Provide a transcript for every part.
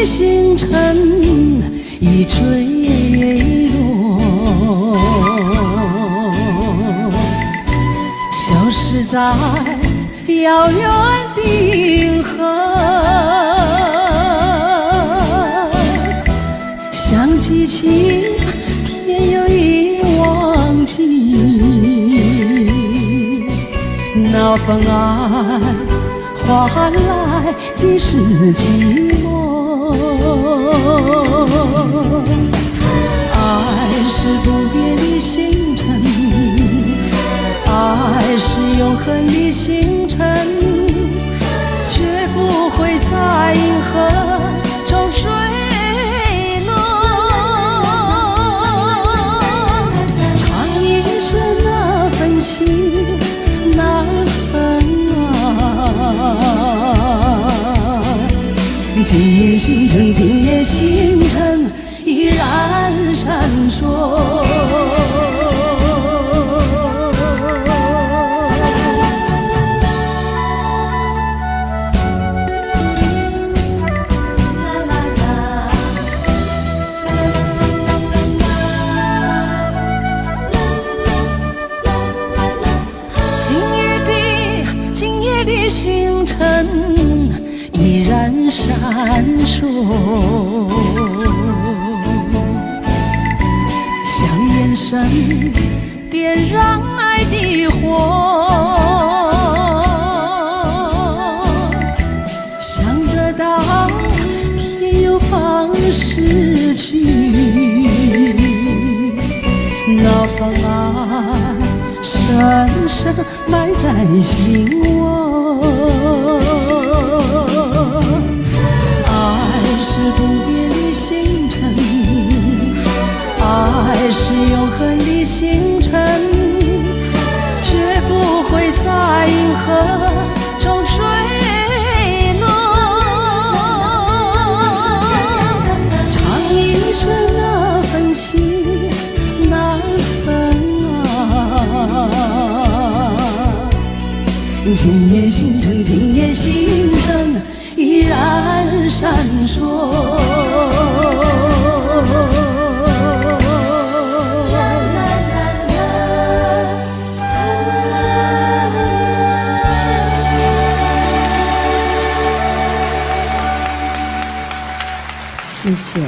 的星辰已坠落，消失在遥远的银河。想记起天又已忘记，那份爱换来的是寂寞。爱是不变的星辰，爱是永恒的星辰，绝不会在银河中坠落。唱一声那份情，那份爱，今夜星辰，今夜星辰依然闪烁。今夜的星辰依然闪烁，像眼神点燃爱的火，想得到偏又怕失去，那份爱深深埋在心窝。爱是不变的星辰，爱是永恒的星辰，绝不会在银河中坠落。唱一声那份情，那份爱，今夜星辰，今夜星辰依然闪烁。谢谢。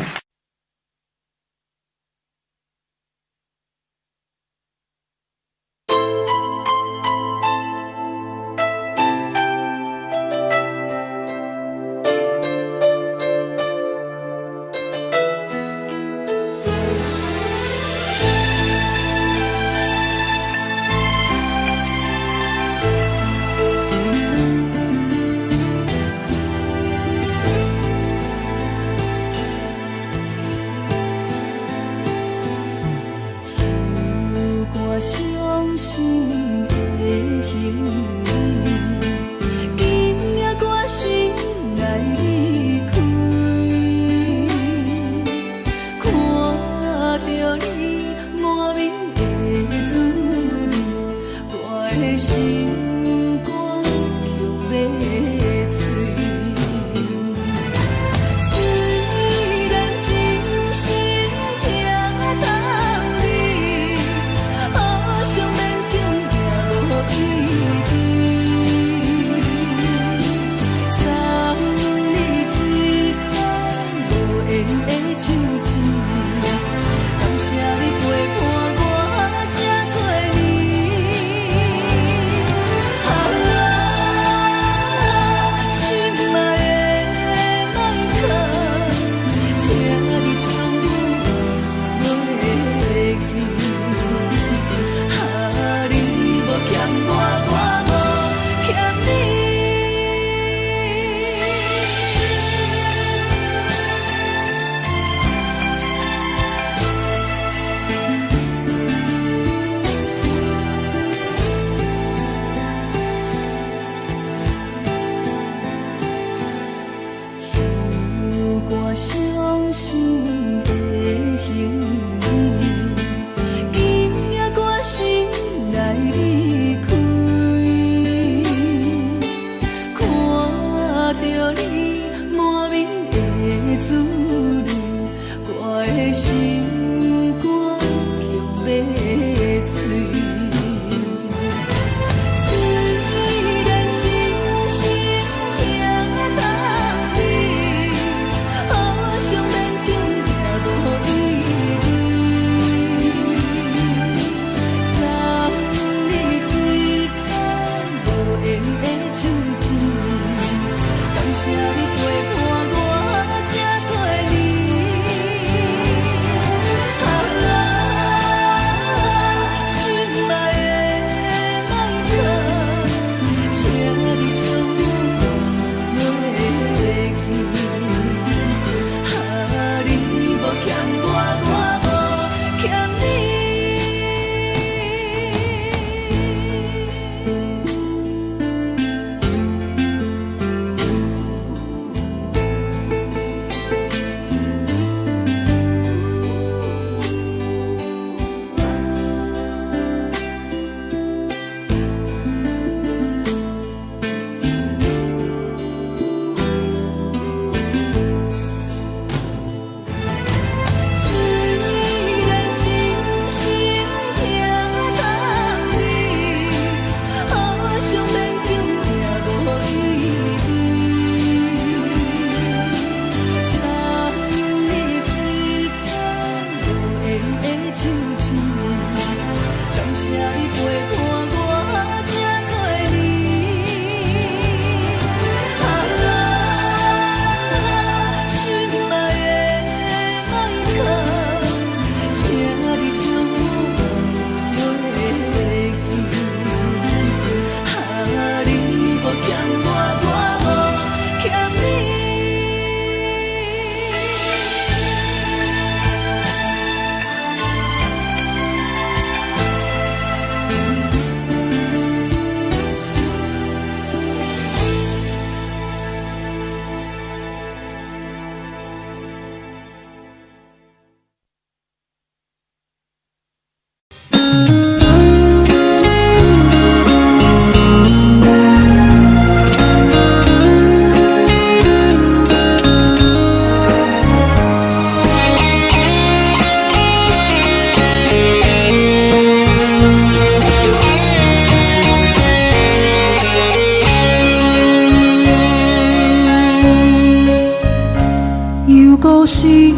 无心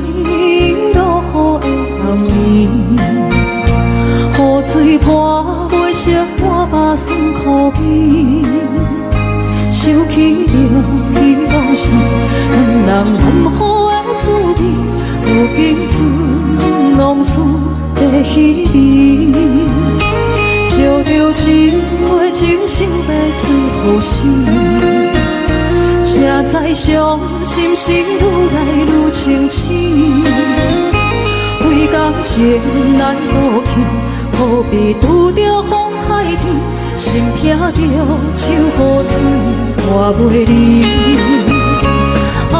落雨的暗暝，雨水泼袂湿我目酸苦味，想起着希望是两人难好的滋味，如今存往事的稀微，照着一杯情深白水予死。谁知伤心事愈来愈清醒，为感情来倒去，何必拄着风海天，心痛着手雨水换袂离。啊，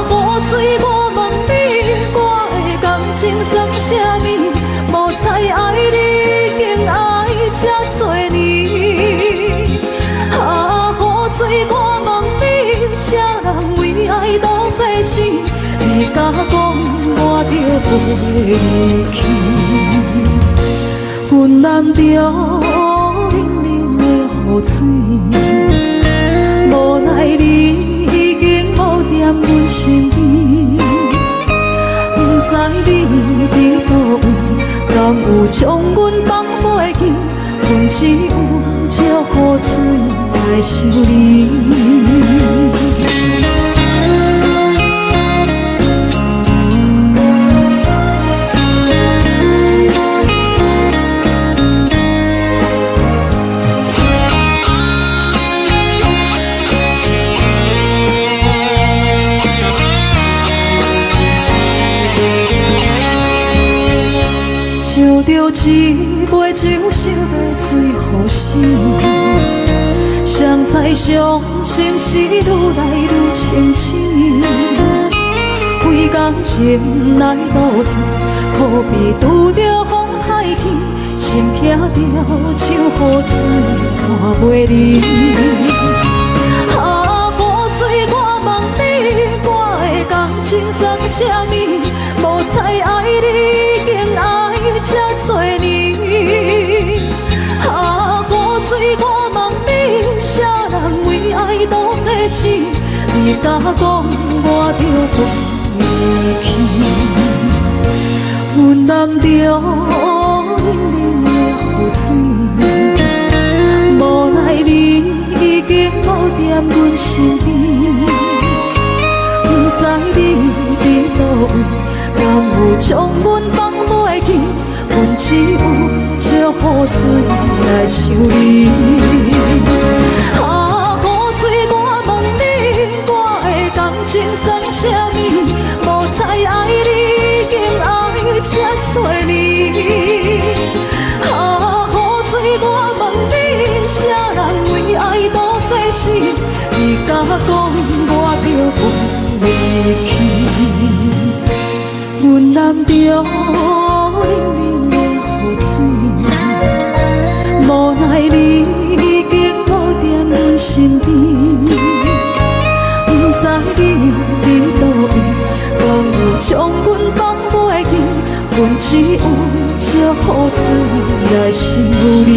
雨水我问你，我的感情算啥物？无知爱你竟爱这多年。啊，雨水我问你，啥人为爱都世死？你甲讲我着袂离去，阮难着冷冷的雨水，无奈你已经无踮阮身边，不知你伫倒位，敢有将阮放袂记？阮只有借雨水来想你。烧着一杯情深的水予死，谁知伤心事愈来愈清醒，为感情来倒去，何必拄着风太起，心痛着手雨水换袂离。啊，雨水我问你，我的感情算啥物？无知爱你竟爱这多年。啊，雨水我问你，啥人为爱都世死？你甲讲我着袂离去，阮难着冷冷的雨水，无奈你已经无踮阮身边，不知你伫倒位，敢有将阮放袂记？阮只有借雨水来想你。啊，雨水我问你，我的感情算啥物？无知爱你竟爱这多年。啊，雨水我问你，啥人为爱都世死？你甲讲我着袂离去，阮难着冷冷的雨水，无奈你已经无踮阮身边，不知你伫倒位，敢有将阮放袂记？阮只有借雨水来想你。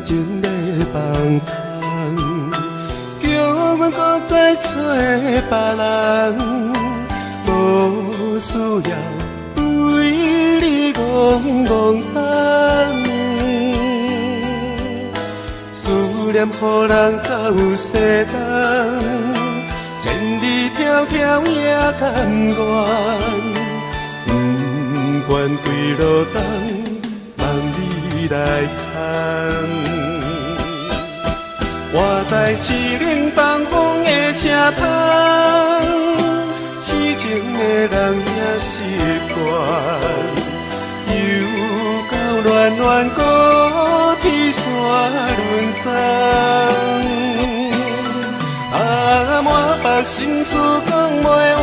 情要放空，叫阮搁再找别人，无需要为你戆戆等。思念予人走西东，千里迢迢也甘愿。不愿归路东，望你来牵。我在市冷东风的车窗，痴情的人也习惯。又到暖暖高天山轮钟，满腹心事讲袂完。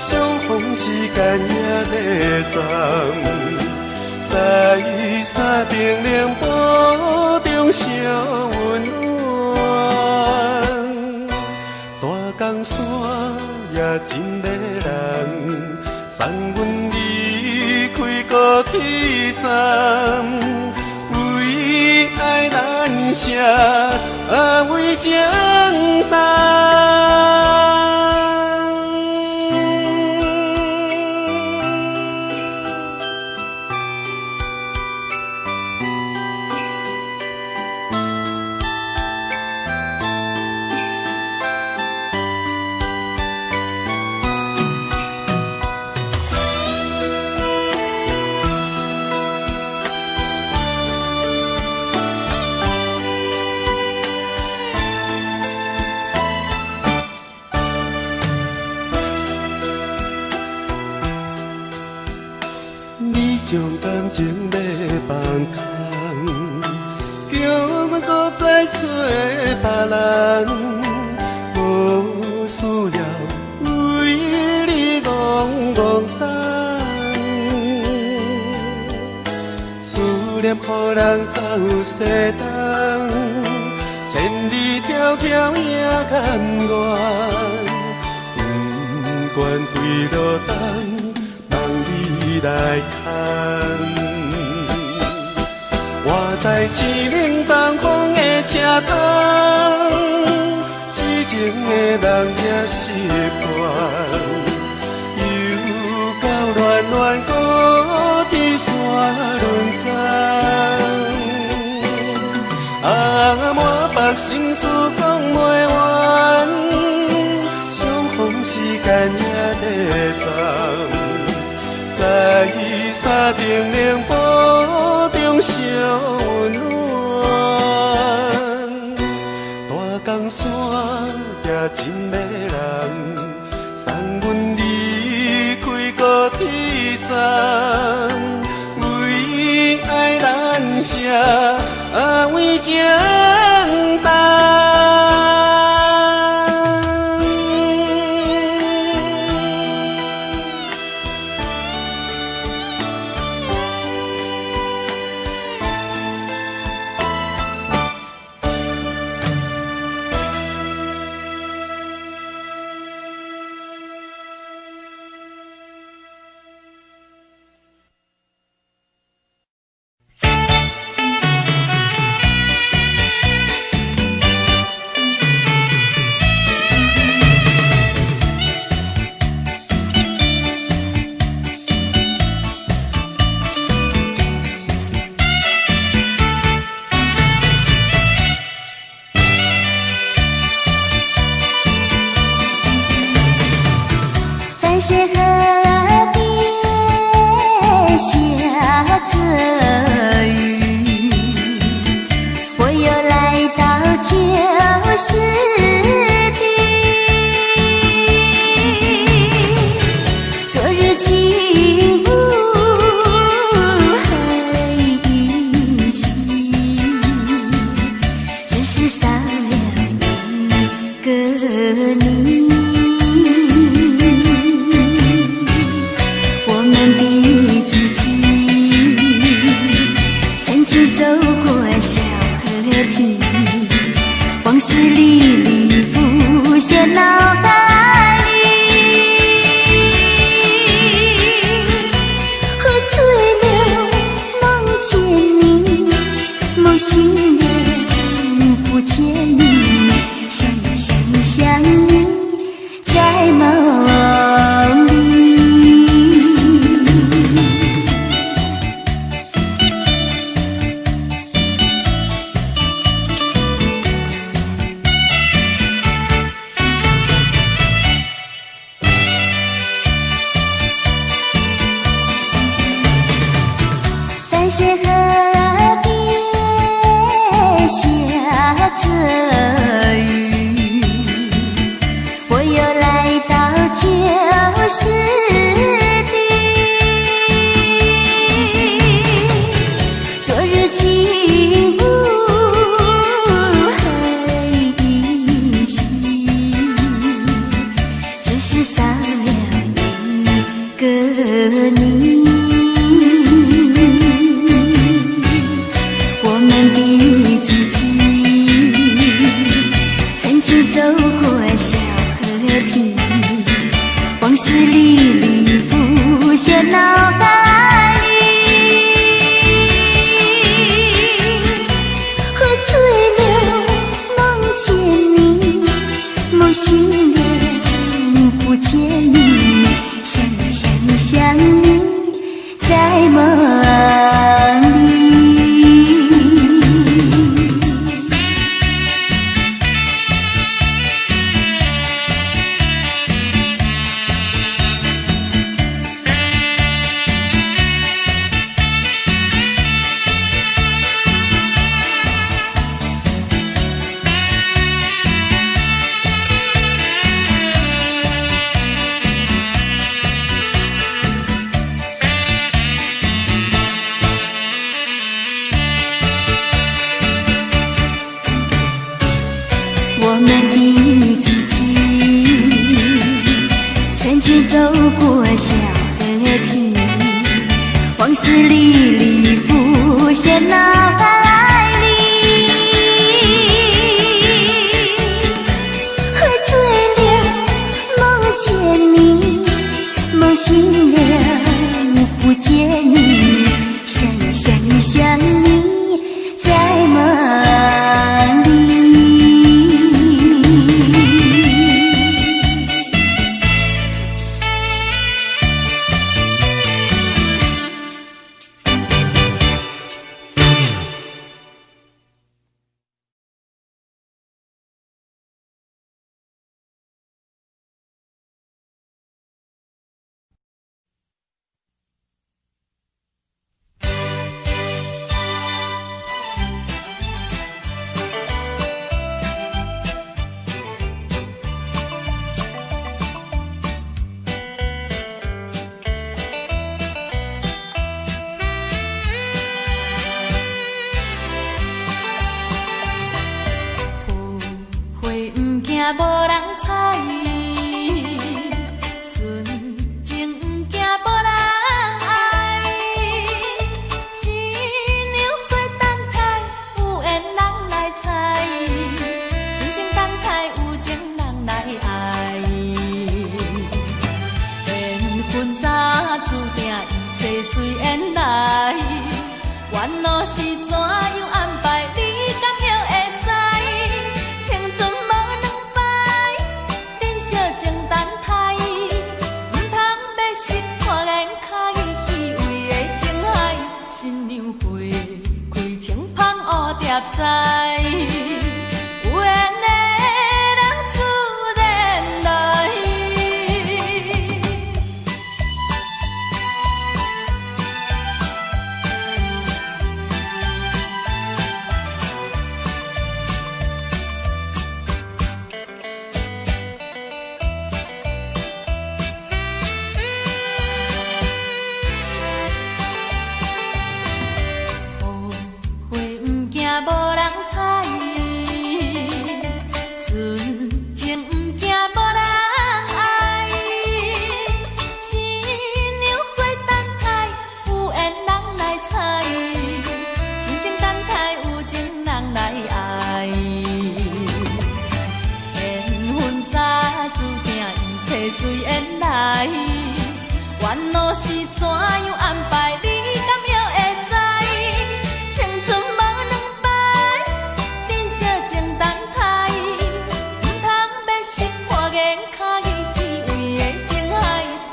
相逢时间也在站，在山顶冷波中相温暖。大江山也真迷人，送阮离开高铁站，为爱难舍，为情重。将感情要放空，叫阮搁再找别人，无需要为你戆戆等。思念予人走西东，千里迢迢也甘愿。不愿归路东，来牵，我在市冷东风的车窗，痴情的人也习惯。又到暖暖高天山轮钟，满腹心事讲袂完，相逢时间也在站。在山顶冷波中相温暖，大江山也真迷人，送阮离开高铁站，为爱难舍，为情重。是河边下着雨，我又来到旧时地，昨日情不还依稀，只是少了一个你。我们的知己水河边下着雨，我又来到旧时地。昨日轻雾黑依稀，只是少了一个你。我们的足迹曾经走过小河堤，往事历历浮现脑海里。喝醉了梦见你，梦醒了不见你，想你在梦里。我们的足迹曾经走过小河堤，往事历历浮现脑海里。喝醉了梦见你，梦醒了不见你，想你在梦里。无人睬，纯情不惊无人爱。新娘花等待，有缘人来采，真情等待，有情人来爱。缘分早注定，一切随缘来。缘路是怎样安排，你敢晓会知？青春情等待，唔通要失看眼开，虚伪的情海，新娘花开情芳乌蝶在，有缘的人自然来。无人睬，纯情不惊无人爱。新娘花等待，有缘人来采，真情等待，有情人来爱。缘分早注定，一切随缘来。缘路是怎样安排，你敢晓会知？青春无两摆，珍惜情等待，唔通要失看眼开，虚伪的情海，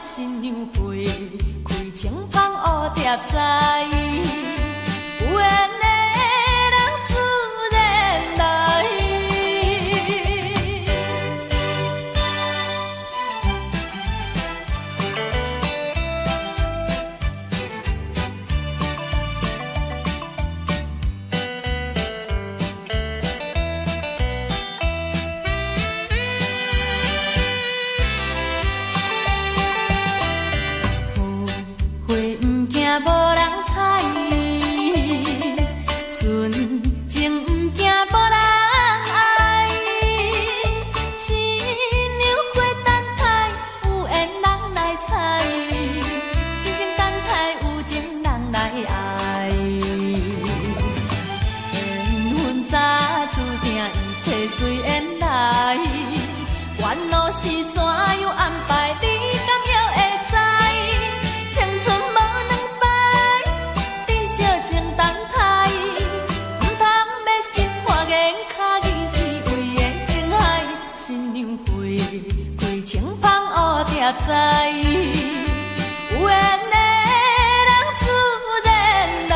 新娘花开情芳乌蝶在，有缘的人自然来。是怎样安排，你敢还会知？青春无两摆，珍惜情等待，唔通要心花眼脚依稀为的情海，新娘花归情芳乌贴在。有缘的人自然来。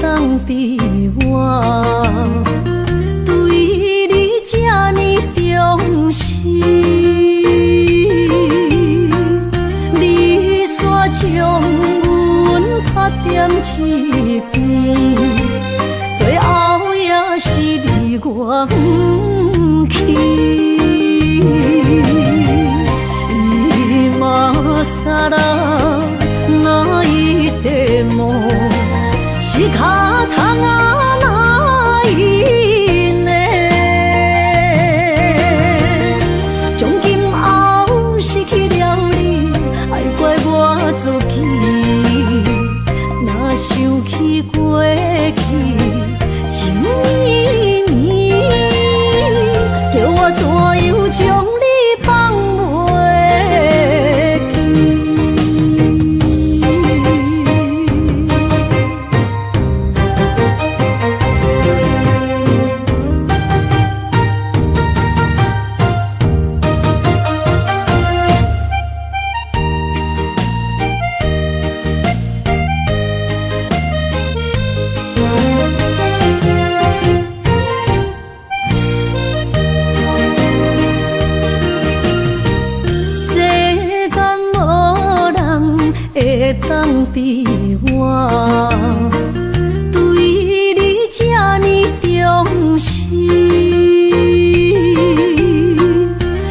当比我对你这呢重视，你煞将阮拍点一边，最后也是离我不去。伊嘛撒啦那一地梦。是脚痛啊，哪伊呢？从今后失去了你，爱怪我自己。若想起过去情绵绵，叫我怎样将你放袂记？当比我对你这呢重视，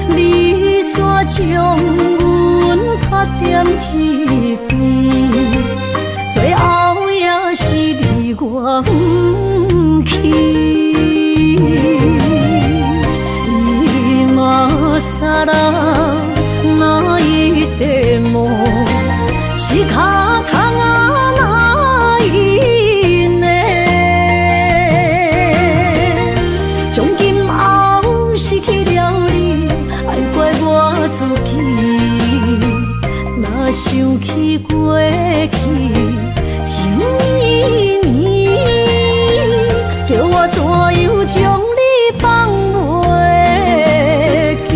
你煞将阮拍点一边，最后也是离我不去。伊嘛撒啦那一地梦。是脚痛啊，哪伊呢？从今后失去了你，爱怪我自己。若想起过去情绵绵，叫我怎样将你放袂记？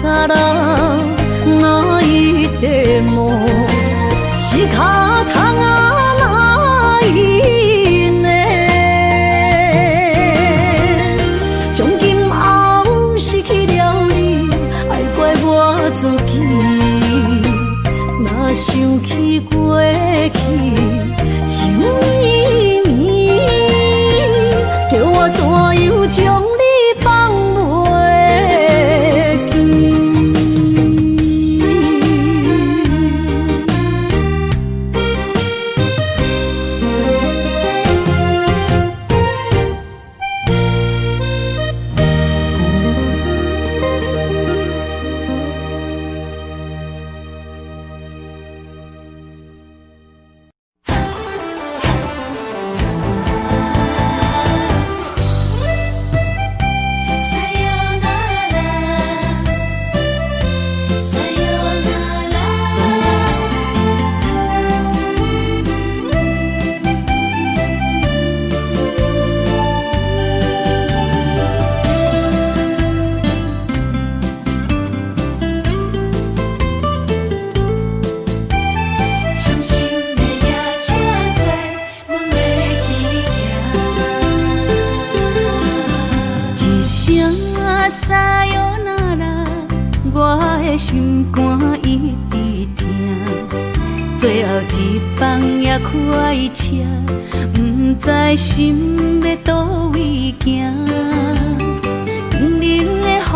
撒啦那一地梦，是脚痛啊，哪伊呢？从今后失去了你，爱怪我自己。若想起过去情绵绵，叫我怎样将你放袂记？撒哟那拉，我的心肝一直疼。最后一棒也开车，不知心要倒位行。冷冷的风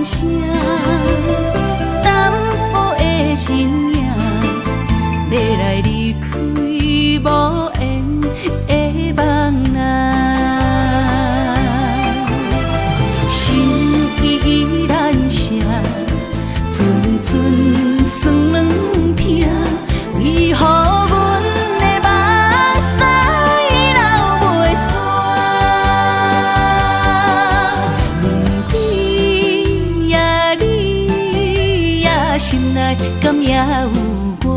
声，淡薄的身影，要来离开无缘的梦啊。心依然声，阵阵酸软疼，为何阮的目屎流袂煞？问你呀，你呀，心内敢也有我？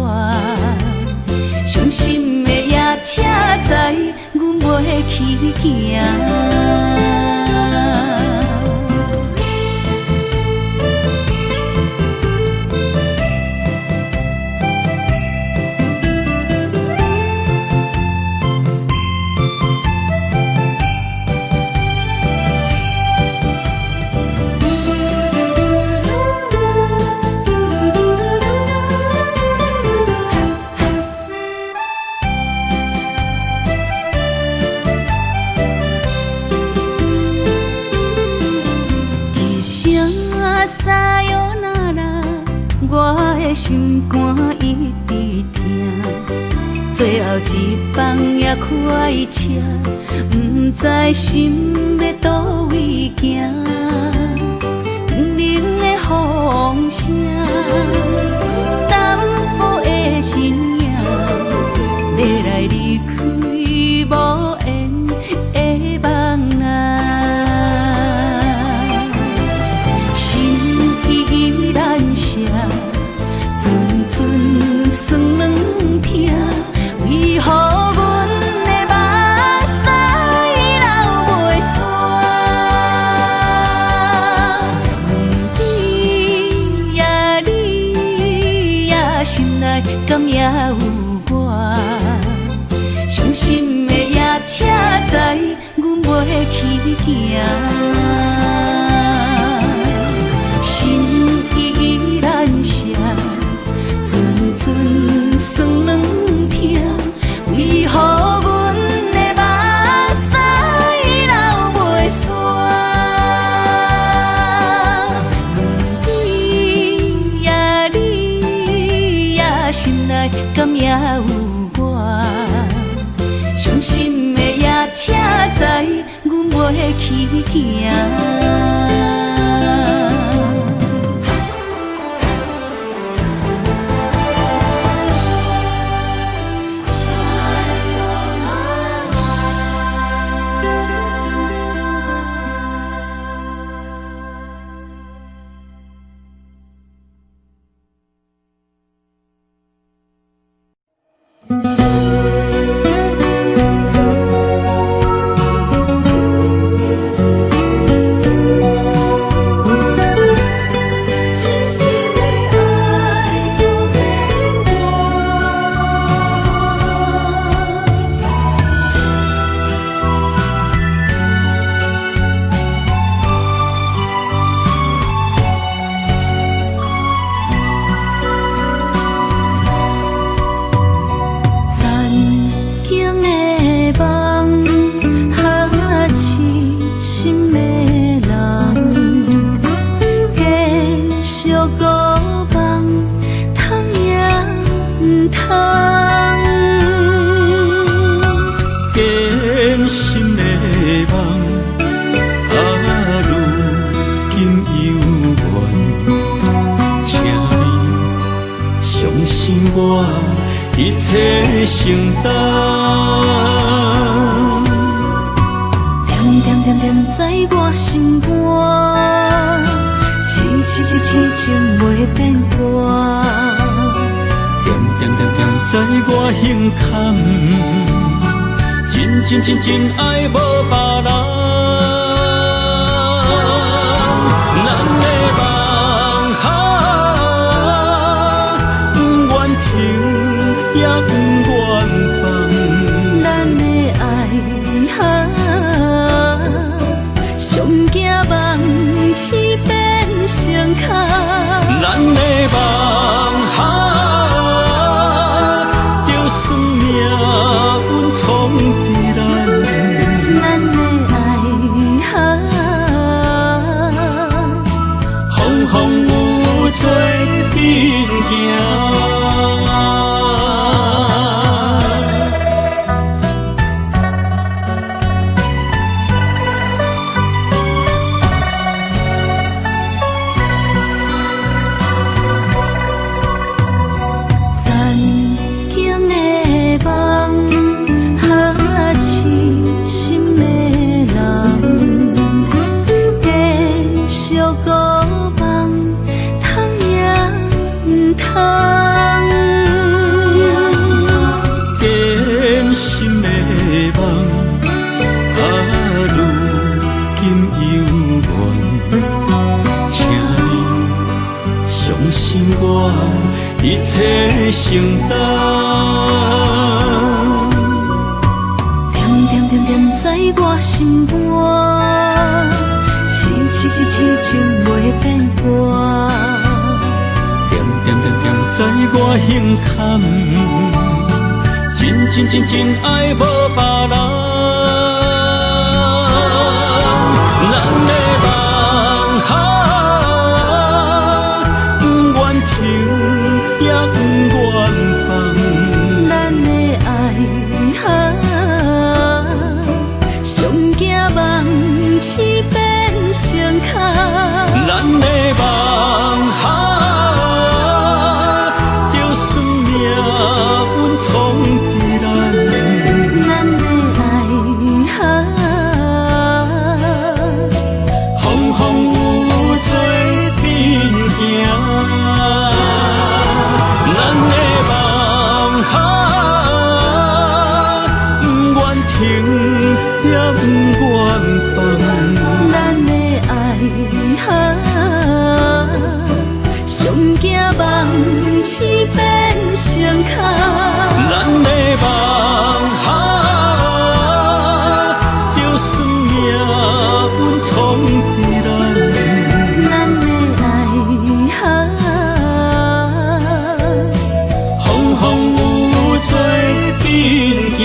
伤心的夜车载，阮袂去行。撒哟那拉，我的心肝一直疼。最后一棒也开车，不知心要倒位行。冷冷的风声，淡薄的身影，要来离开无缘的梦啊。阵阵酸软疼，为何阮的目屎流袂煞？问你呀，你呀，心内敢也有我？伤心的夜车载，阮袂去行。心依然声，阵阵酸软疼，为何阮的目屎流袂煞？问你呀，你呀，心内敢也有我？伤心的夜车载，阮袂去行。一切承担，点点点点在我心肝，痴情袂变卦，点点点点在我胸坎，真爱无别人。咱的梦不愿停，也不愿放。咱的爱上惊梦，一切承担，点点点点在我心肝，痴痴痴痴情袂变卦，点点点点在我胸坎，真真真真爱无别人。咱的梦哈，不愿停，也不愿放。咱的爱哈，上惊梦痴变成空。咱的梦哈，就算命运冲伫咱，咱的爱哈，风风雨雨做阵行。咱的梦哈，不愿停，也不愿放。咱的爱哈，上惊梦痴变成空。咱的梦哈，就算命运冲伫咱，咱的爱哈，风风雨雨做阵行。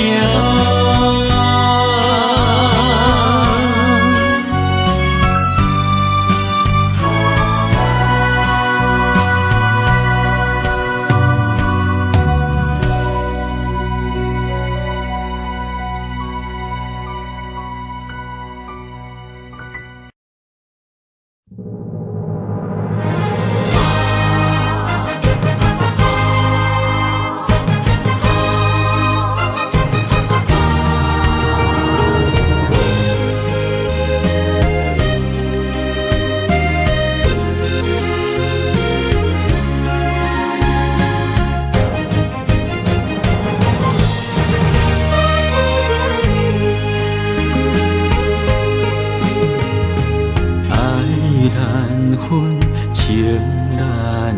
情难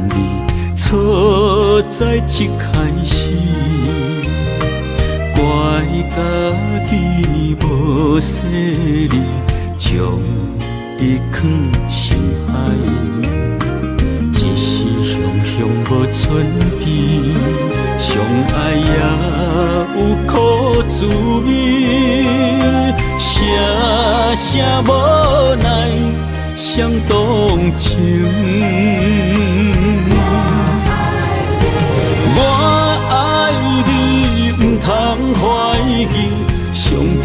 离，错在一开始，怪家己无细腻，将你藏心海。一时雄雄无存边，相爱也有苦滋味，声声无奈。想动情，我爱你，不通怀疑，上甜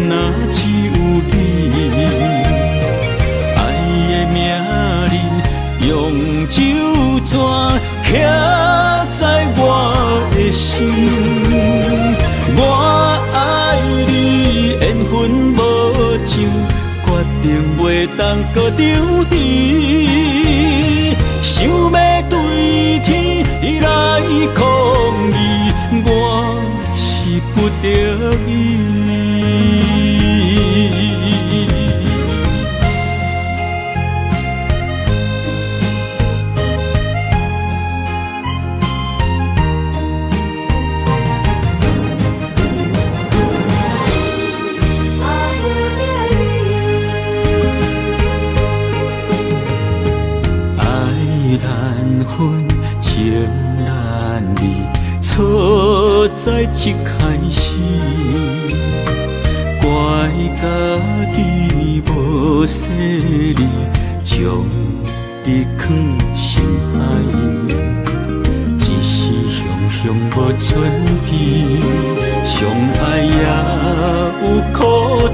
若只有你。爱的名字用酒泉刻在我的心，我爱你，缘分无情。决定袂当搁犹豫，想要对天来抗议，我是不得已。情难离，错在一开始，怪家己无细腻，将你藏心海。向无春天，相爱也有苦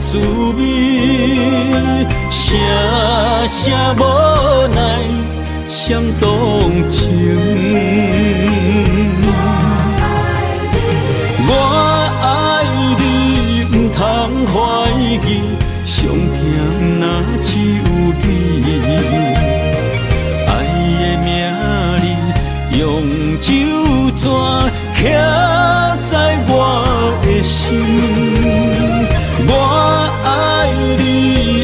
滋味，声声无奈伤动情。我爱你，不通怀疑，上甜若只有你。爱的名字用手纸刻在我的心。我爱你，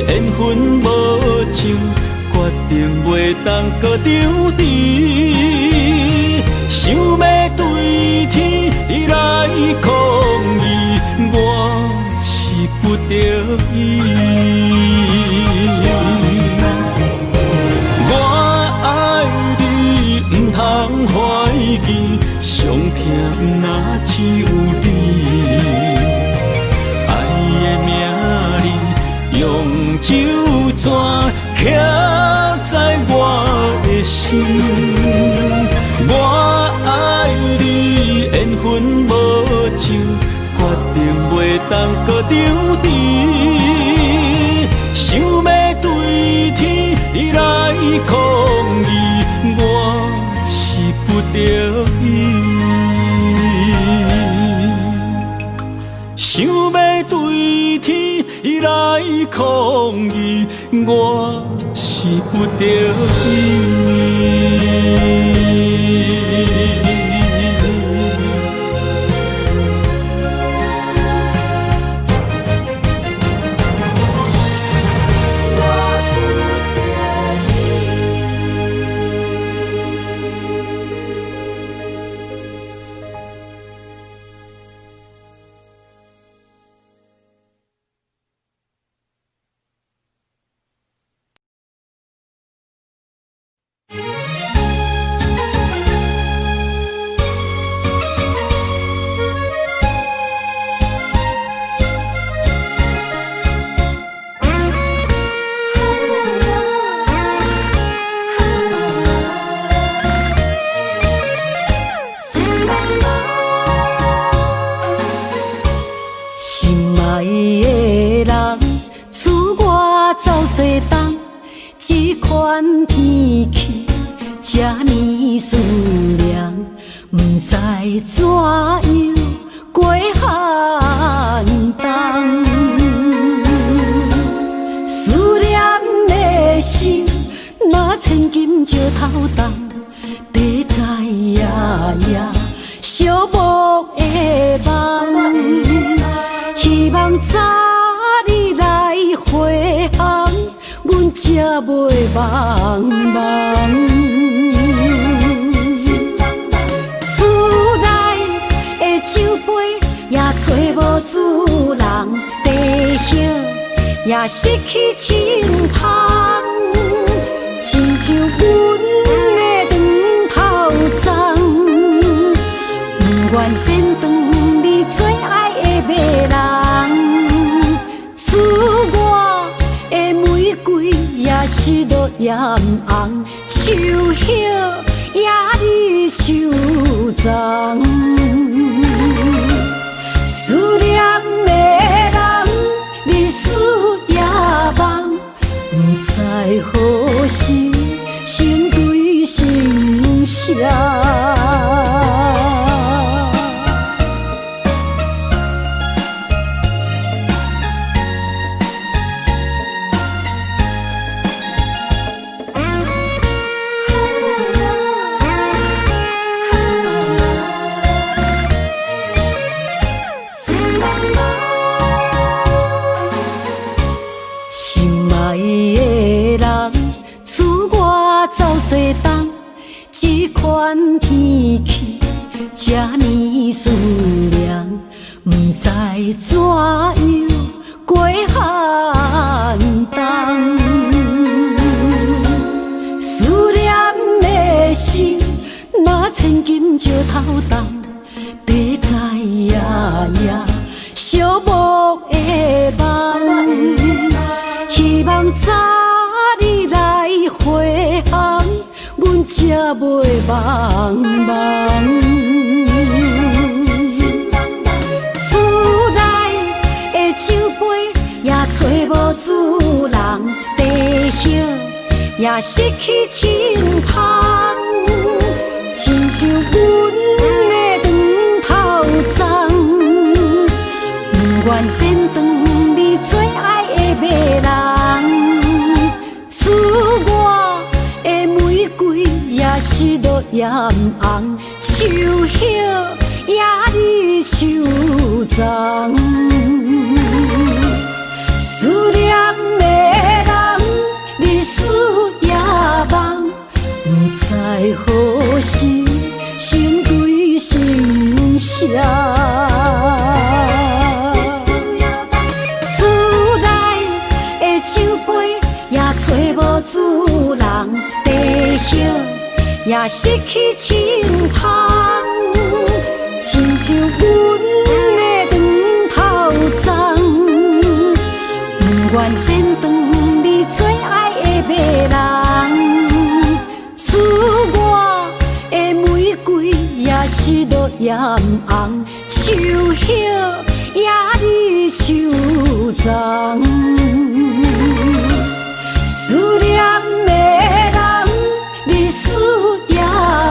缘分无情，决定袂当搁丢低。想要对天来抗议，我是不得已。我爱你，不通怀疑，上甜若只有你。爱的名字用手纸刻在我的心。我爱你，缘分无情，决定袂当搁丢低。想要对天来抗议，我是不得已。想要对天来抗议，我是不得已。这款天气这呢酸凉，不知怎样过寒冬。思念的心，若千金石头重，地在夜夜寂寞的梦。希望早日来回航，阮才袂茫茫。厝内的酒杯也找无主人，地叶也失去清芳，亲像阮的长头鬃，不愿剪断你最爱的迷人。厝外的玫瑰也是落艳红，树叶也离树丛。思念的人，日思夜梦，不知何时心对心声。走西东，这款天气这呢酸凉，不知怎样过寒冬。思念的心，若千金石头重，地在夜夜寂寞的梦。希望早日来回航，阮才袂茫茫。找无主人，地叶也失去清芳，亲像阮的长头鬃，不愿剪断你最爱的马人，使我的玫瑰也是落艳红，树叶也离树丛。思念的人，日思夜梦，不知何时成对成双。厝内的酒杯也找无主人，地叶也失去清芳，亲像阮的长头鬃。不愿剪断你最爱的马人，使我的玫瑰也是落艳红，树叶也离树丛。思念的人，日思夜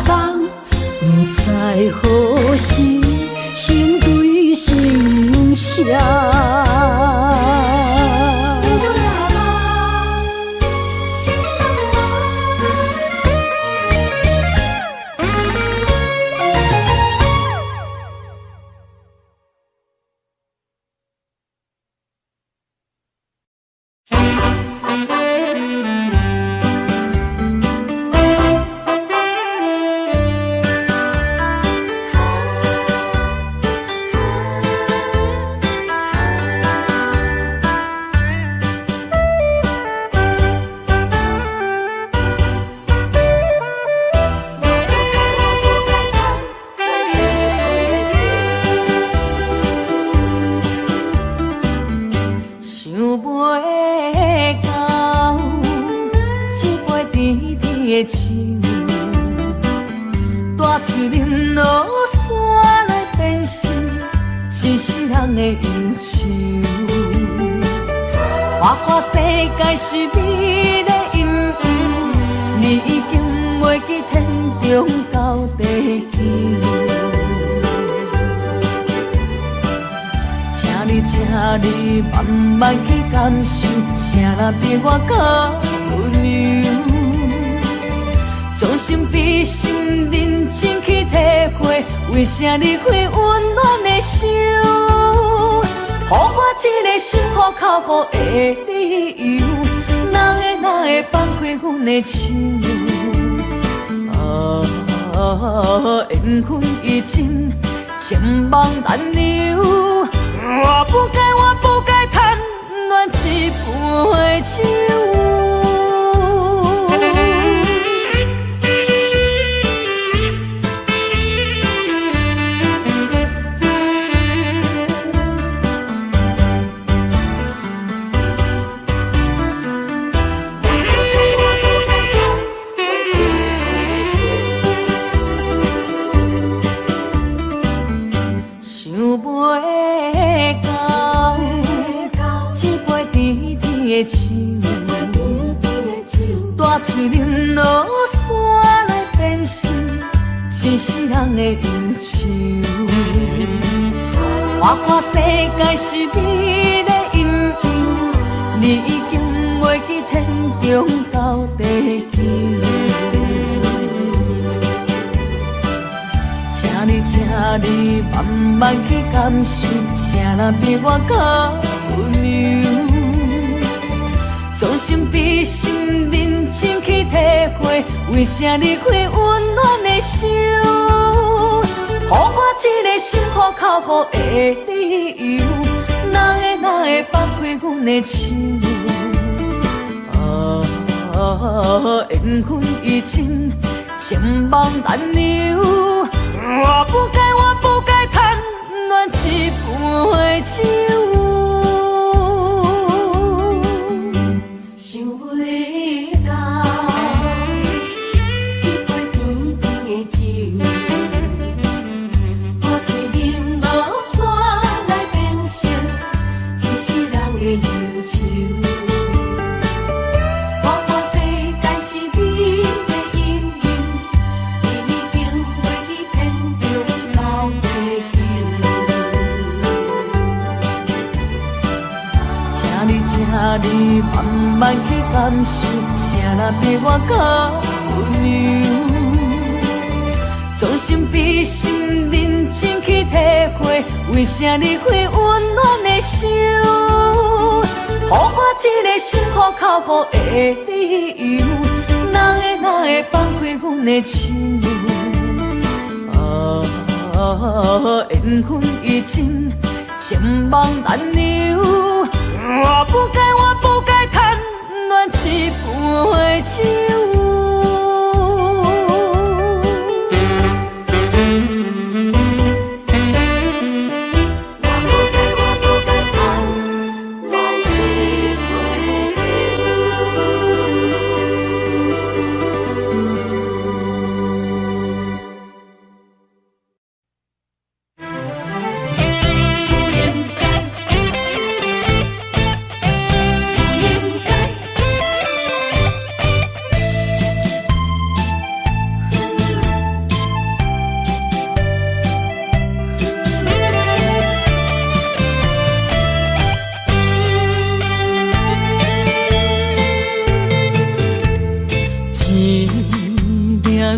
梦，不知何时成对成双。你慢慢去感受，谁人比我较温柔？将心比心，认真去体会，为啥离开温暖的手？予我一个心苦口苦的理由，哪会放开阮的手？缘分已尽，情梦难留。我不该贪恋一杯酒。想袂到，一杯甜甜的酒，大嘴啉落山来变成一世人的忧愁。我看世界是你的阴影，你已经袂记天中到地球。请你慢慢去感受，谁人比我较温柔？将心比心，认真去体会，为啥离开温暖的手？予我一个心苦口苦的理由，哪会放开阮的手？缘分已尽，情梦难留。我不该贪恋一杯酒。想袂到，一杯甜甜的酒，大嘴啉落山来变成一世人的忧愁。慢慢去感受，啥人比我较温柔？将心比心，认真去体会，为啥离开温暖的手？予我一个心苦口苦的理由，哪会放开阮的手？缘分已尽，情梦难留。我不该贪恋一杯酒。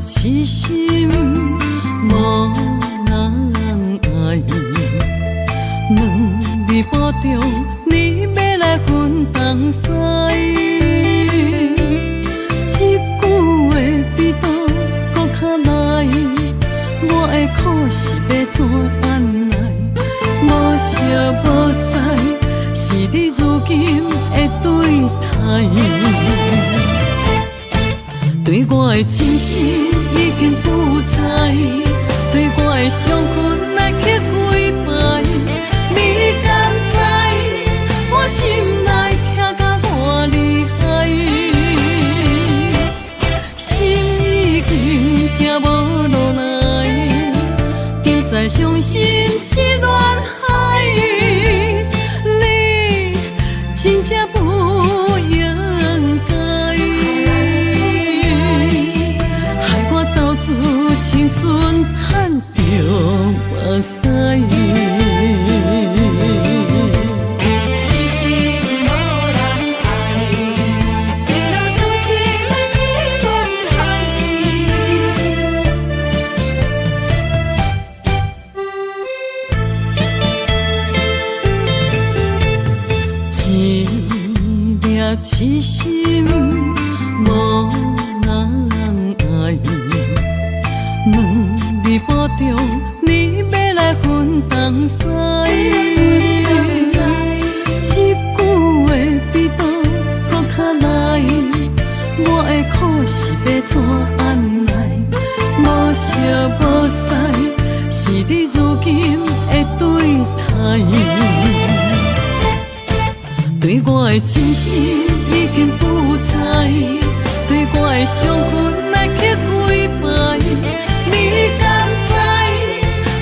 痴心无人爱，两字保重，你要来分东西。一句话比刀搁较来，我的苦是要怎安来？无惜无使，是你如今的对待。对我的真心已经不在，对我的伤痕来去几摆，你敢知我心内痛甲偌厉害？心已经行无路来，定在伤心是恋海，你真正不应该。青春赚着目屎，痴心无人爱，为了伤心的是恋海。一粒痴心无人爱。两字保重，你要来分东西。一句话比刀搁较来，我的苦是要怎安来？无惜无使，是你如今的对待。对我的真心已经不在，对我的伤痕来去几摆。你敢知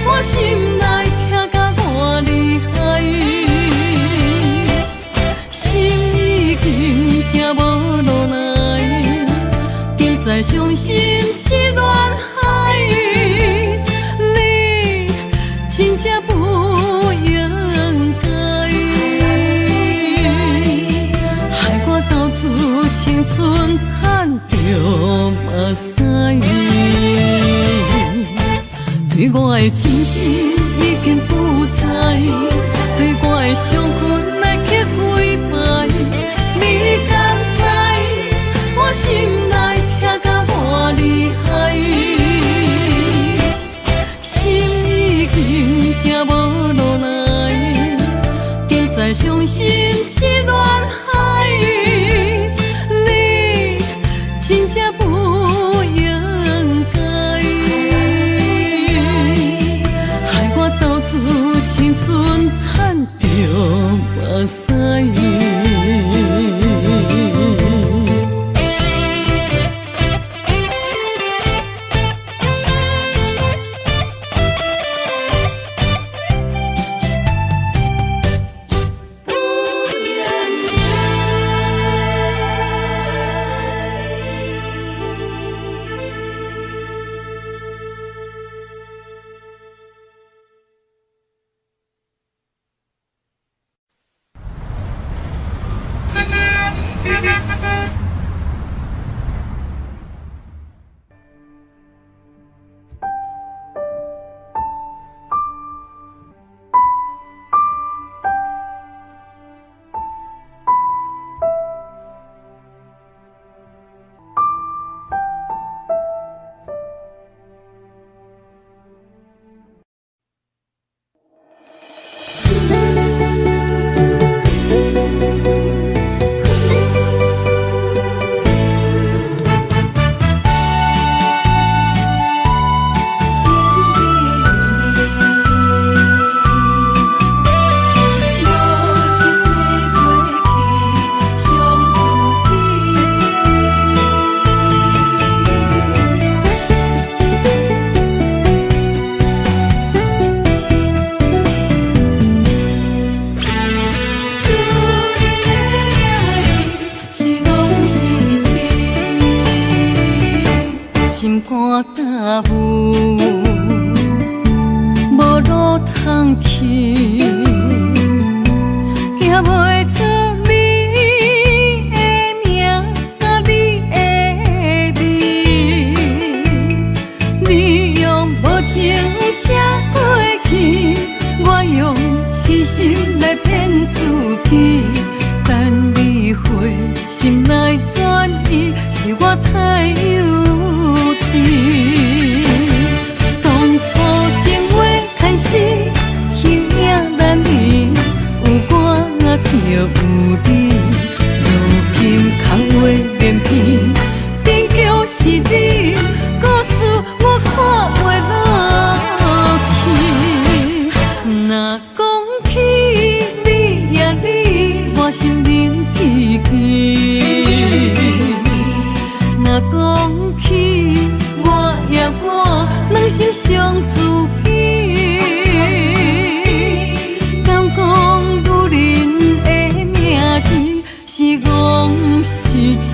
我心内痛甲偌厉害？心已经行无路来，定在伤心是恋海，你真正不应该，害我投资青春赚着目屎。对我的真心已经不在，对我的伤痕来去几摆，你敢知我心内痛甲偌厉害？心已经行无路来，定在伤心是恋海，你真正不应该。青春赚着目屎。心肝焦浮，无路通去，行袂出你的名甲你的字，你用无情写过去，我用痴心来骗自己。等你回心来转意，是我太幼稚。当初情话牵丝，形影难离，有我就有你。如今空话连篇，终究是你，故事我看袂落去。若讲起你呀你，我心灵记记。若讲起我呀我，两心相知己。敢讲女人的名字是戆是痴？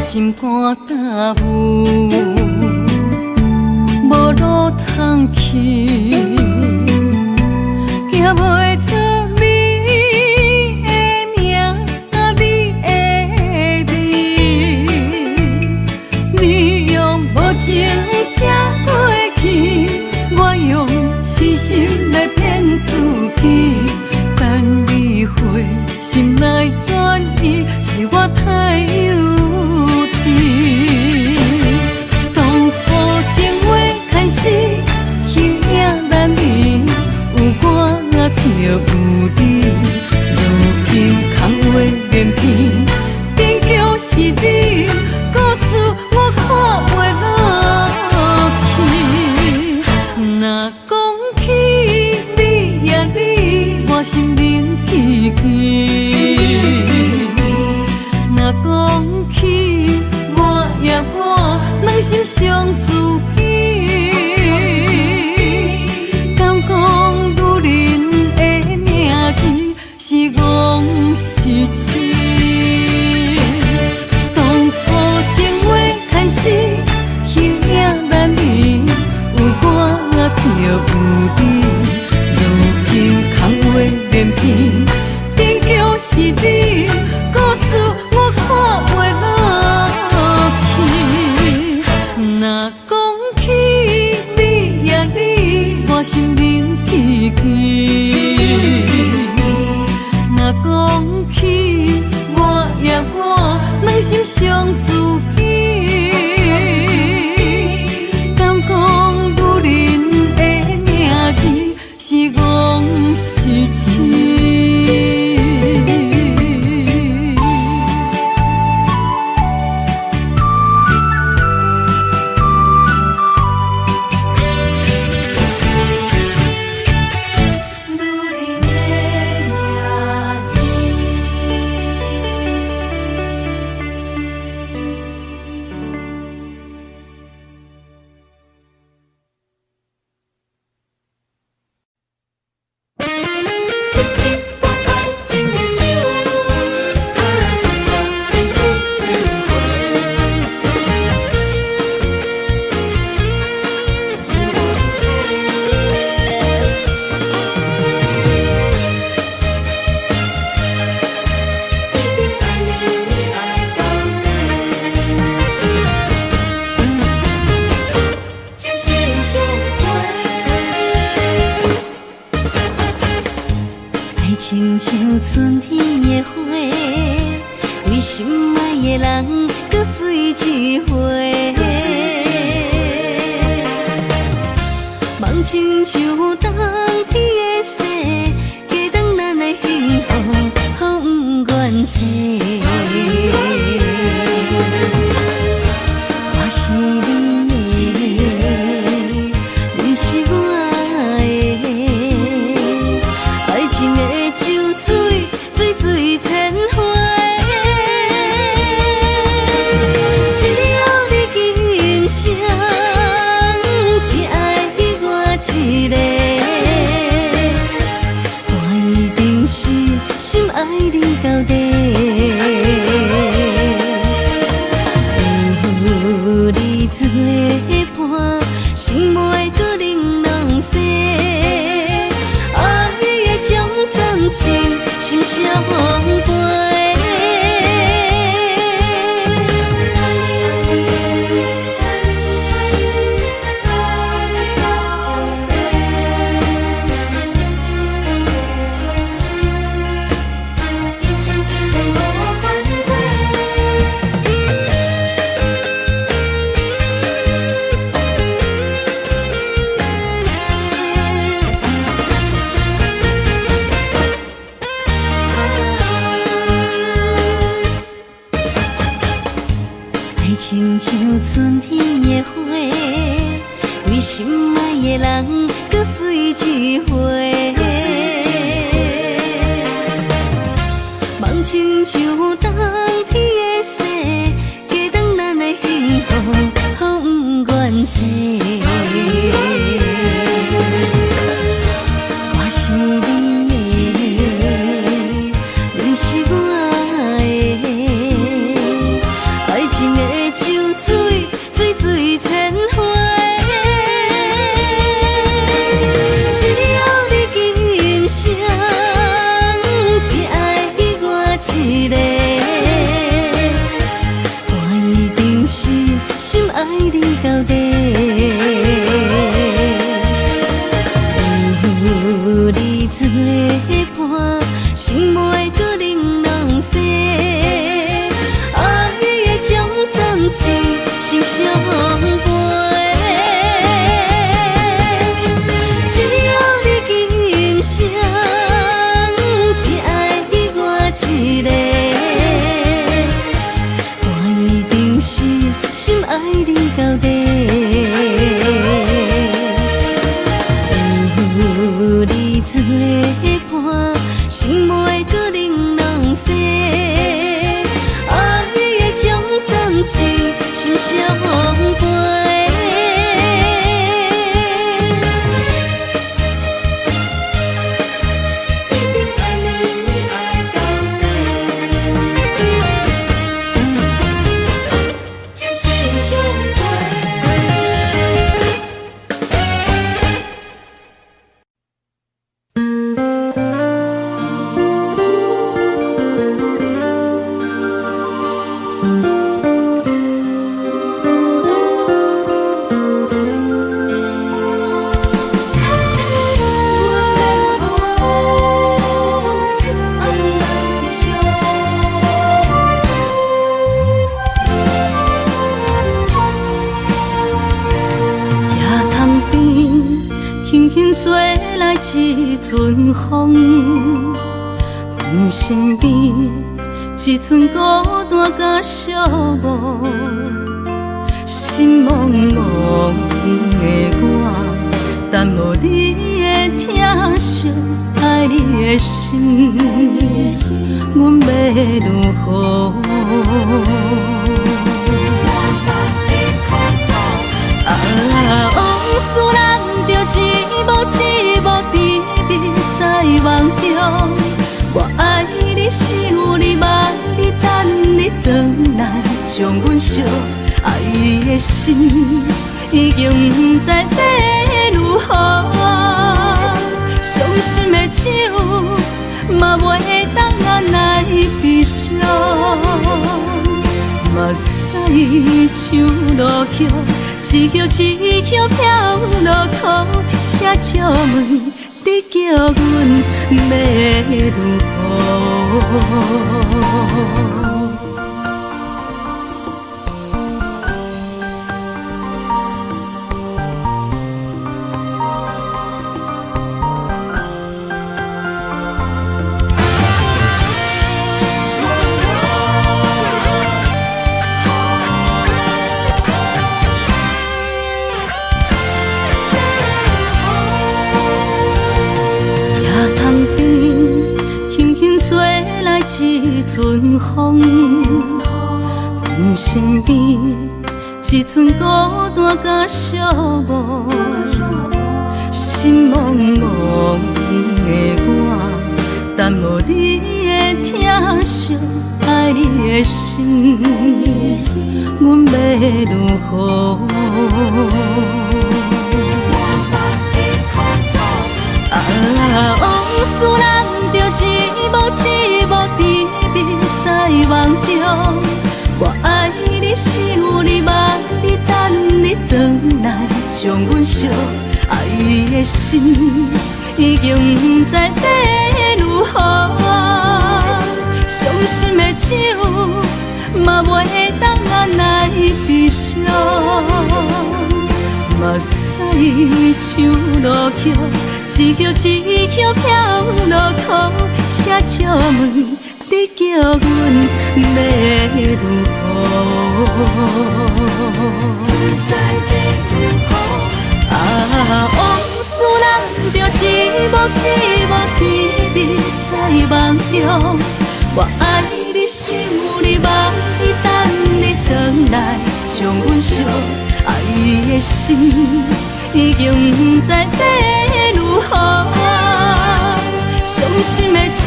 心肝焦浮，无路通去，行袂出你的名甲你的字，你用无情写过去，我用痴心来骗自己。等你回心来转意，是我太幼。当初情话牵丝，形影难离，有我就有你。如今空话连篇，终究是你，故事我看袂落去。若讲起你呀你，我心灵记记。若讲起我呀我，两心相知己。敢讲女人的名字是戆是痴？当初情话牵丝，形影难离，有我就有你。如今空话连篇，终究是你，故事我看袂落去。若讲起你呀你，我心灵记记。若讲起我呀我，两心相知己。敢讲女人的名字是戆是痴？亲像春天的花，为心爱的人搁水一回。梦亲像冬天的雪，加长咱的幸福，风不愿吹。亲像春天的花，为心爱的人，搁随一回。梦亲像冬天的雪，加长咱的幸福，予不愿找。我是你的，你是我的，爱情的酒水，水水千花。只要你今生只爱我一个，我一定是心爱你到底。有你作伴，心袂搁玲珑色，爱的将暂时心相伴。只要你今生只爱我一个，我一定是心爱你到底。有你作伴，心袂搁玲珑色，爱的将暂时心相伴。一阵风，阮身边一阵孤单甲寂寞，心茫茫的我，耽误你的疼惜，爱你的心，阮要如何？往事咱着一幕一幕甜蜜在梦中，我爱你想你望你等你回来，将阮惜爱的心已经不知要如何，伤心的手嘛袂当按来悲伤，目屎像落雨。一叶一叶飘落雨，请借问你叫阮要如何？一阵风，阮身边一阵孤单甲寂寞，心茫茫的我，耽误你的疼惜，爱你的心，阮要如何？往事咱着一幕一幕甜蜜在梦中，我爱你想你望你等你回来，将阮惜爱的心已经不知要如何，伤心的手嘛袂当按来悲伤，目屎像落雨。一叶一叶飘落雨，请借问你叫阮要如何？往事人着一幕一幕甜蜜在梦中。我爱你，想你，望你，等你回来，将阮惜爱的心已经不知要如何。伤心的酒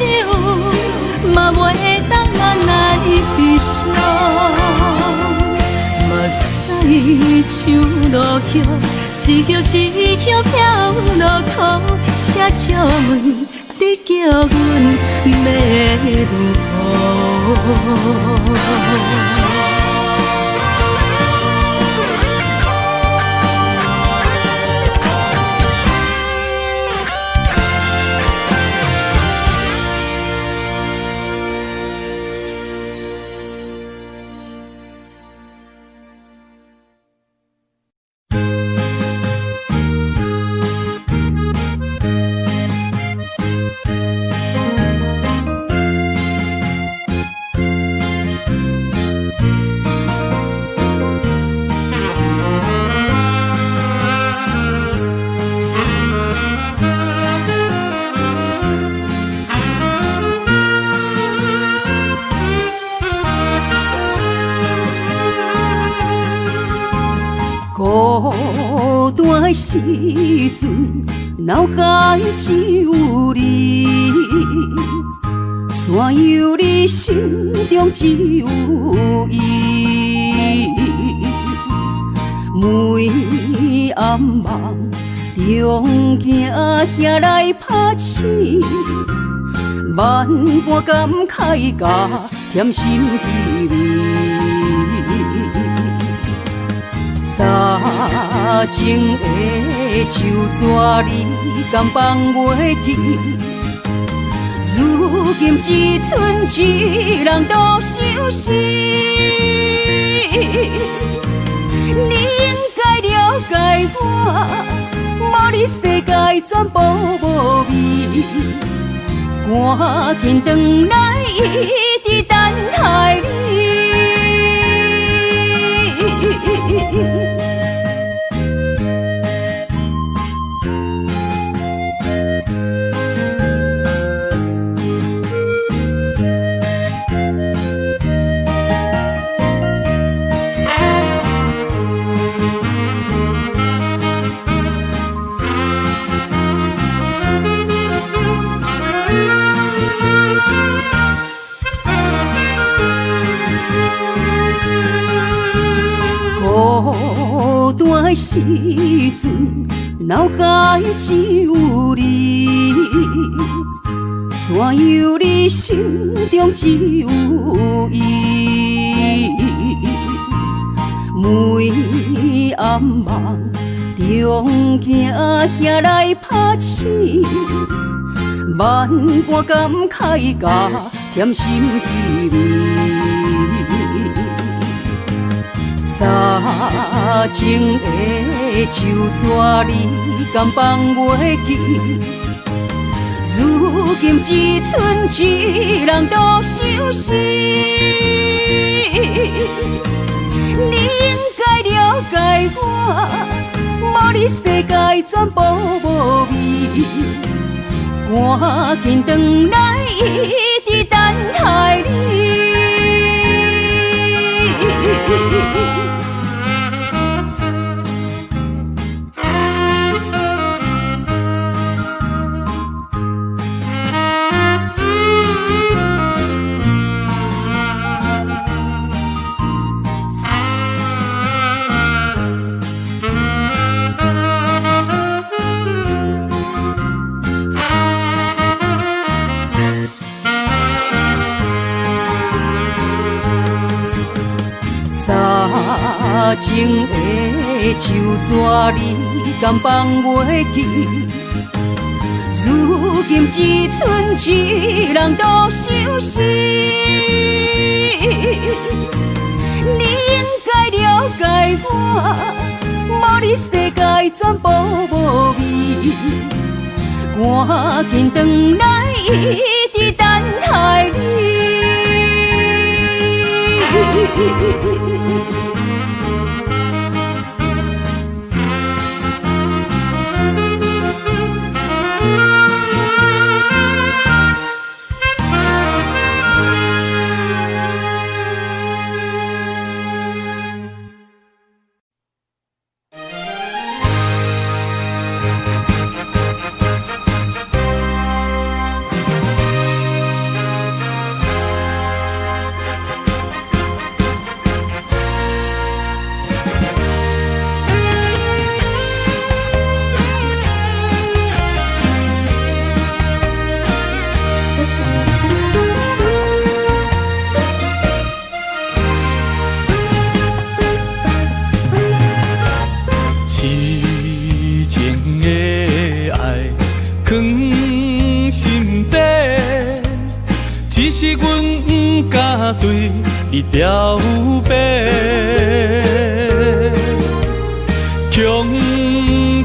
嘛袂当咱来悲伤，目屎像落雨，一叶一叶飘落雨。请借问你叫阮要如何？孤单的时阵，脑海只有你，怎样你心中只有伊？每暗梦中惊遐来拍醒，万般感慨甲添心稀微。早前的手纸你敢放袂记？如今只剩一人独相思。你应该了解我，无你世界全部无味。赶紧转来，一直等待你。孤单的时阵，脑海只有你，怎样你心中只有伊？每暗梦中惊遐来拍醒，万般感慨甲添心稀微。早前的手纸你敢放袂记？如今只剩一人独相思。你应该了解我，无你世界全部无味。赶紧转来，一直等待你。早前的手纸你敢放袂记？如今只剩一人独相思。你应该了解我，无你世界全部无味。赶紧转来，一直等待你。是阮不敢对你表白，强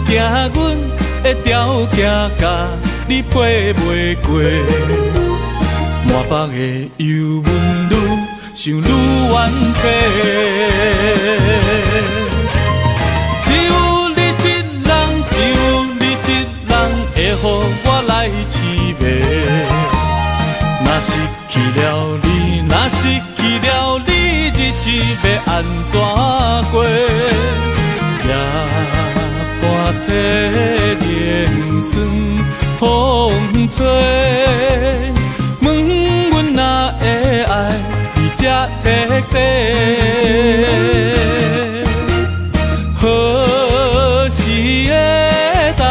行阮的条件甲你配袂过，满腹的忧闷愈想愈怨气。只有你一人，只有你一人会予我来凄迷。若失去了你，若失去了你，日子要安怎过？夜半切连酸风吹，问阮哪会爱你这彻底？何时会当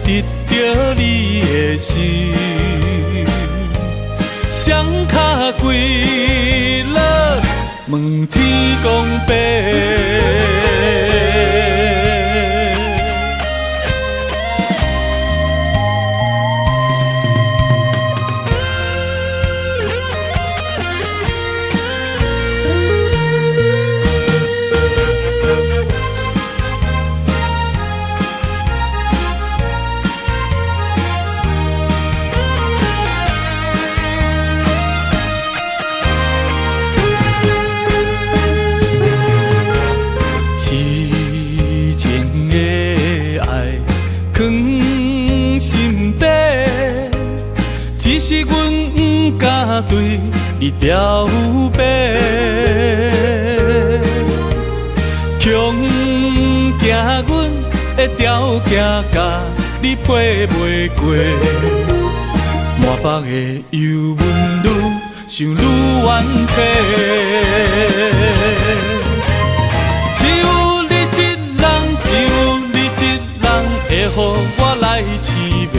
得到你的心？双脚跪落，问天公伯。只是阮不敢对你表白，强行阮的条件甲你配袂过，满腹的忧闷愈想愈怨气。只有你一人，只有你一人会予我来凄迷。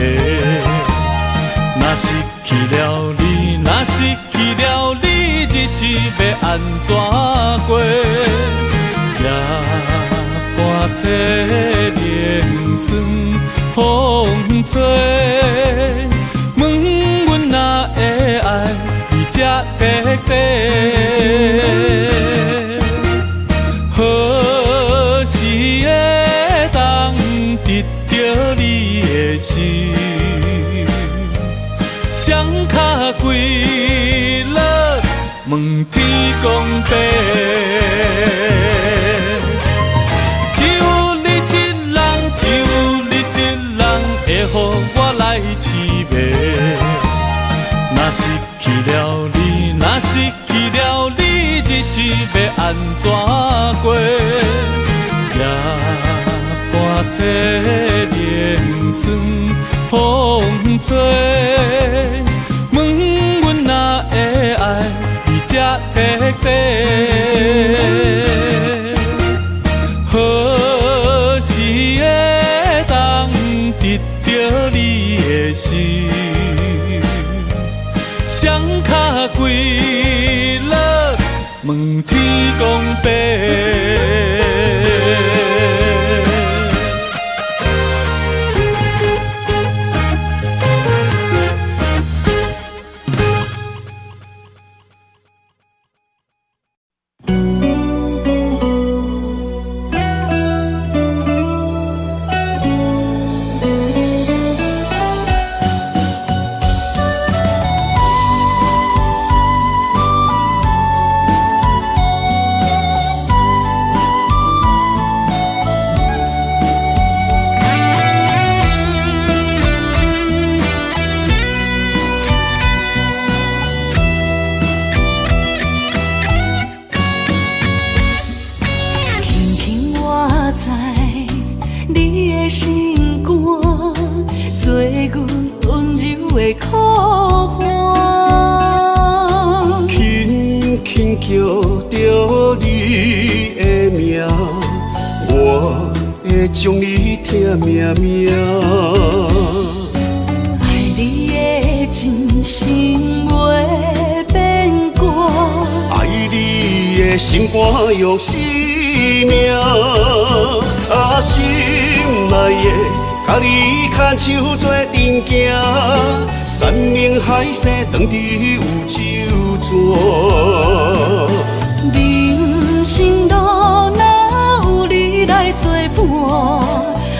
若失去了你，若失去了你，日子要安怎过？夜半切连酸风吹，问阮哪会爱你这彻底？何时会当得到你的心？双脚跪落，问天公伯。只有你一人，只有你一人会予我来凄迷。若失去了你，若失去了你，日子要安怎过？夜半切连酸风吹，问阮哪会爱你这彻底？何时会当得到你的心？双脚跪落，问天公伯。轻叫着你的名，我会将你疼命命。爱你的真心袂变卦，爱你的心肝用生命，心内的甲你牵手做阵行，山盟海誓当伫有酒泉。人生路若有你来作伴，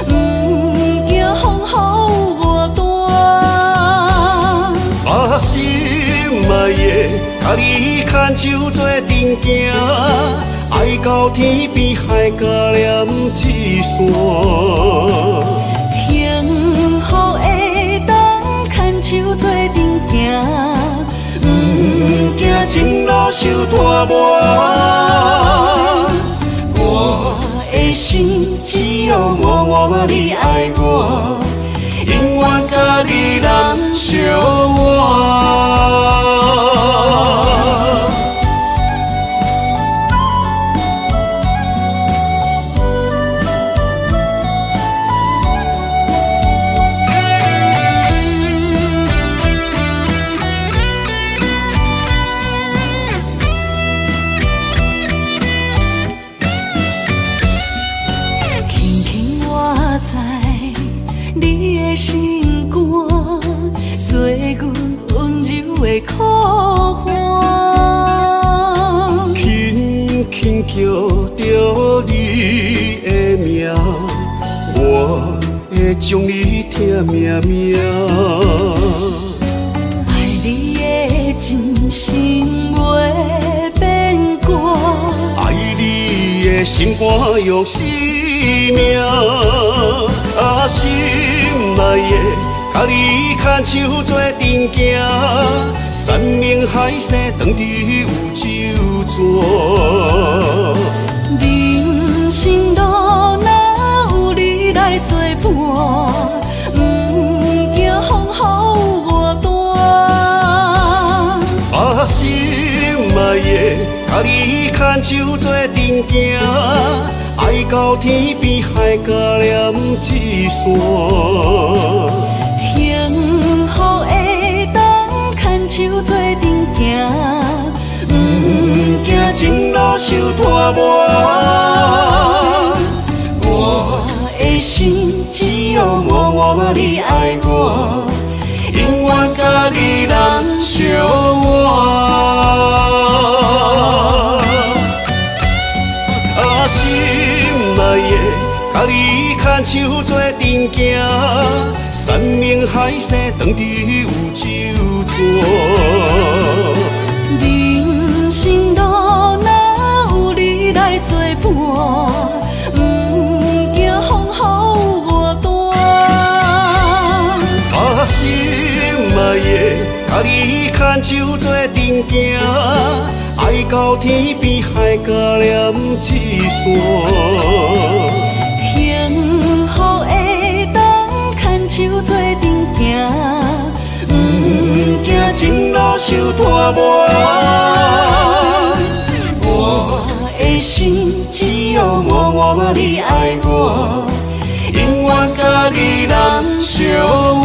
不惊风雨外大。心内的甲你牵手做阵行，爱到天边海角连一线。幸福会当牵手做阵行，不惊前路受拖磨。我的心只有默默你爱我，永远甲你人相活。心肝做阮温柔的靠岸，轻轻叫着你的名，我会将你疼命命。爱你的真心袂变卦，爱你的心肝用生命，心内的甲你牵手做阵行，山盟海誓当伫有酒泉。人生路若有你来作伴，不惊风雨外大。心内的甲你牵手做阵行，爱到天边海角连一线。幸福会当牵手做阵行，不惊前路受拖磨。我的心只有默默你爱我，永远甲你人相活。心内的甲你牵手做阵行，山盟海誓当伫有酒泉。人生路若有你来作伴，不惊风雨外大。心内的甲你牵手做阵行，爱到天边海角连一线。幸福会当牵手做阵行，不惊前路受拖磨。我的心只有默默你爱我，永远甲你人相活。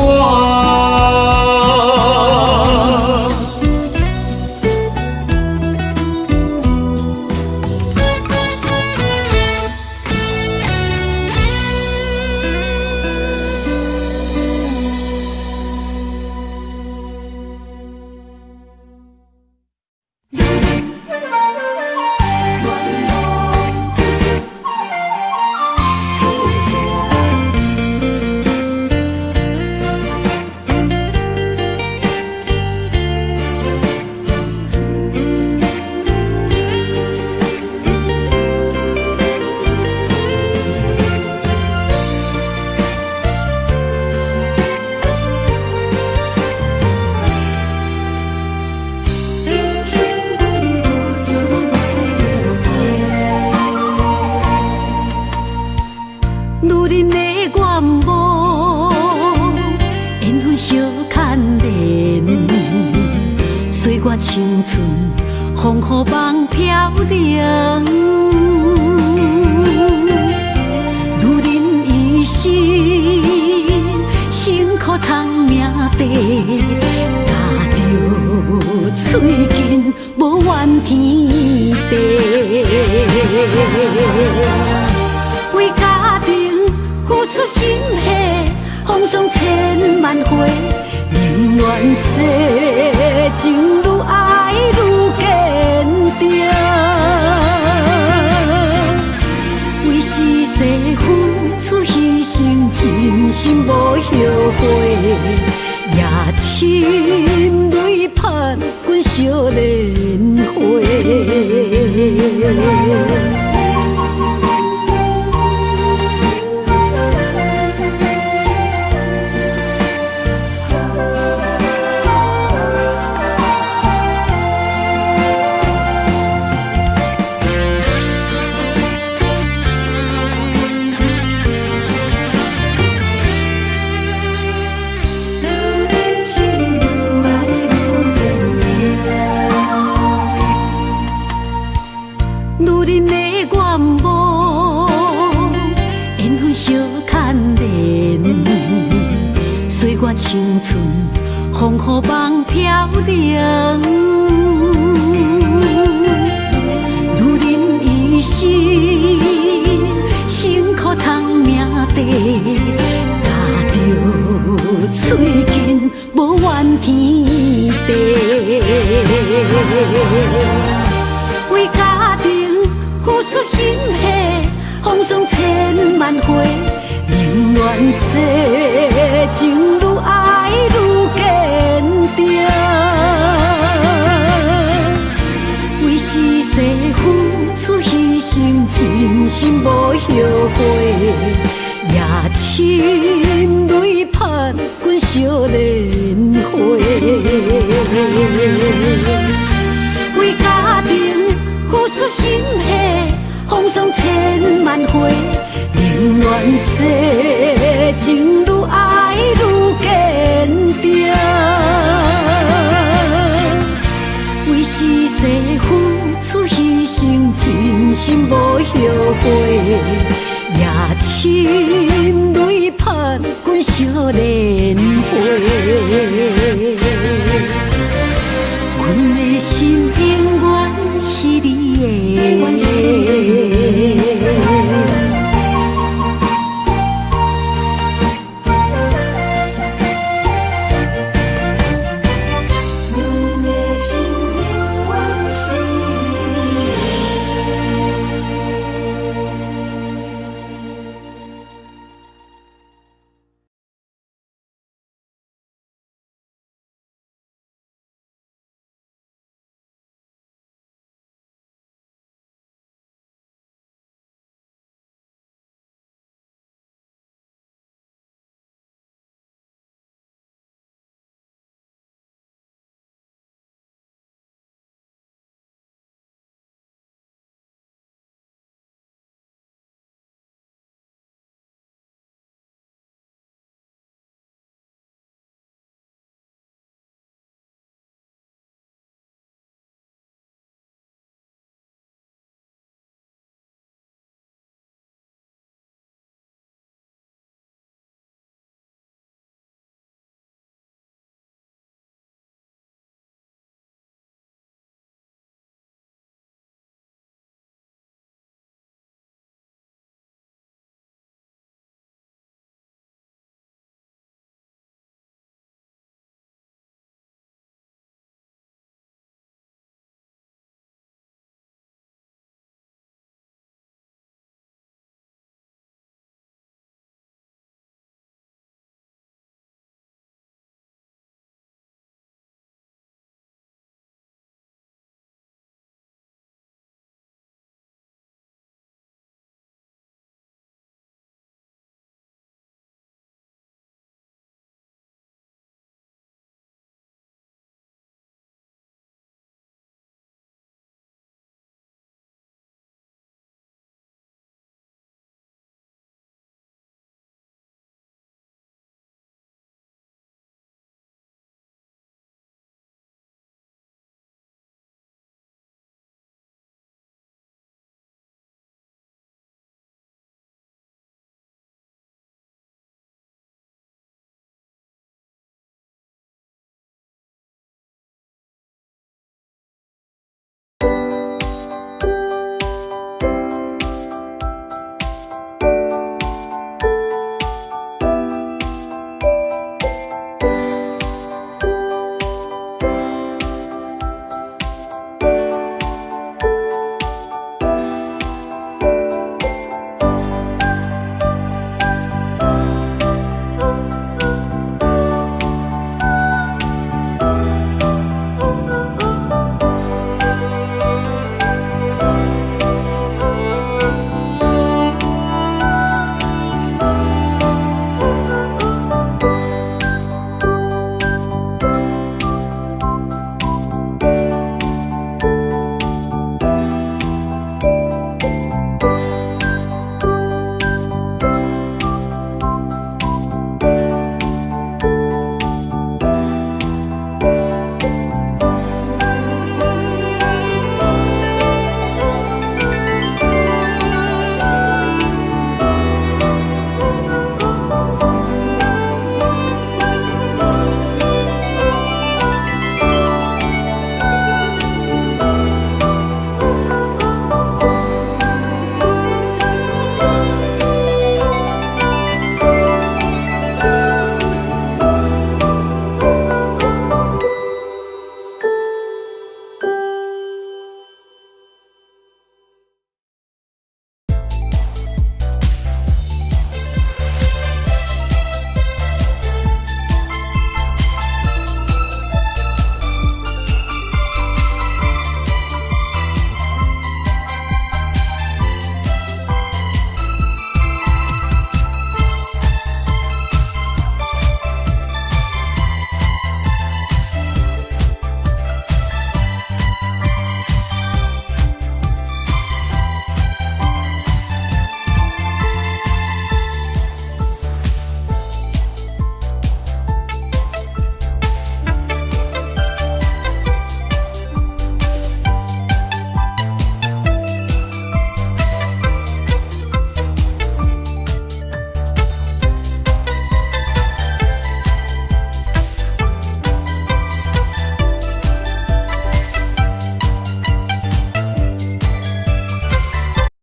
梦飘零，女人一生辛苦藏命地，踏着嘴筋无怨天地，为家庭付出心血，风霜千万回。宁愿世情愈爱愈坚定，为是世付出牺牲，真心无后悔，也深泪盼阮少年花。女人的愿望，缘分小牵连，岁月青春，风雨梦飘零。女人一生辛苦藏命地，踏着嘴筋无怨天地。为家庭付出心血，风霜千万回，宁愿世情愈爱愈坚定，为是世付出牺牲，真心无后悔，也深泪盼阮少年花。为家庭付出心血，风霜千万回，宁愿世情愈爱愈坚定，为是世付出牺牲，真心无后悔，也深泪盼阮少年花。阮的心永远